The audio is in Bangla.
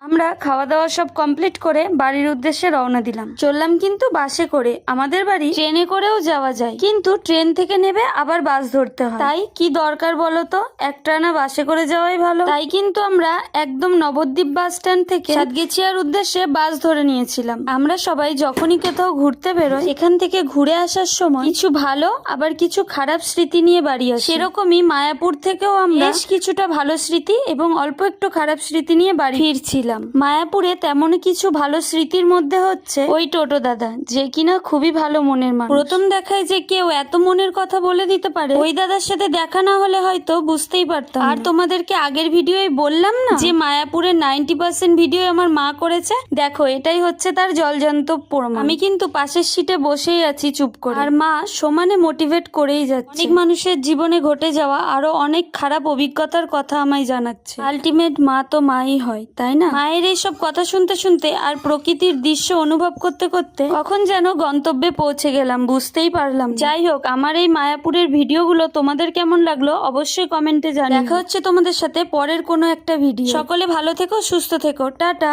আমরা খাওয়া দাওয়া সব কমপ্লিট করে বাড়ির উদ্দেশ্যে রওনা দিলাম। চললাম কিন্তু বাসে করে, আমাদের বাড়ি ট্রেনে করেও যাওয়া যায়, কিন্তু ট্রেন থেকে নেবে আবার বাস ধরতে হয়। তাই কি দরকার বলো তো, একটানা বাসে করে যাওয়াই ভালো। তাই কিন্তু আমরা একদম নবদ্বীপ বাস স্ট্যান্ড থেকে সাতগেছিয়ার উদ্দেশ্যে বাস ধরে নিয়েছিলাম। আমরা সবাই যখনই কোথাও ঘুরতে বেরোই, এখান থেকে ঘুরে আসার সময় কিছু ভালো আবার কিছু খারাপ স্মৃতি নিয়ে বাড়ি আসি। সেরকমই মায়াপুর থেকেও আমরা বেশ কিছুটা ভালো স্মৃতি এবং অল্প একটু খারাপ স্মৃতি নিয়ে বাড়ি ফিরছিলাম। মায়াপুরে তেমনই কিছু ভালো স্মৃতির মধ্যে হচ্ছে ওই টোটো দাদা, যে কিনা খুবই ভালো মনের মানুষ। প্রথম দেখায় যে কেউ এত মনের কথা বলে দিতে পারে, ওই দাদার সাথে দেখা না হলে হয়তো বুঝতেই পারতাম। আর তোমাদেরকে আগের ভিডিওয় বললাম না যে মায়াপুরের 90% ভিডিও আমার মা করেছে, দেখো এটাই হচ্ছে তার জলজান্ত প্রমাণ। আমি কিন্তু পাশের সিটে বসেই আছি চুপ করে, আর মা সমানে মোটিভেট করেই যাচ্ছে। অনেক মানুষের জীবনে ঘটে যাওয়া আরো অনেক খারাপ অভিজ্ঞতার কথা আমায় জানাচ্ছে। আলটিমেট মা তো মাই হয়, তাই না? মায়ের এইসব কথা শুনতে শুনতে আর প্রকৃতির দৃশ্য অনুভব করতে করতে কখন যেন গন্তব্যে পৌঁছে গেলাম, বুঝতেই পারলাম। যাই হোক, আমার এই মায়াপুরের ভিডিওগুলো তোমাদের কেমন লাগলো অবশ্যই কমেন্টে জানিও। দেখা হচ্ছে তোমাদের সাথে পরের কোনো একটা ভিডিও। সকলে ভালো থেকো, সুস্থ থেকো, টাটা।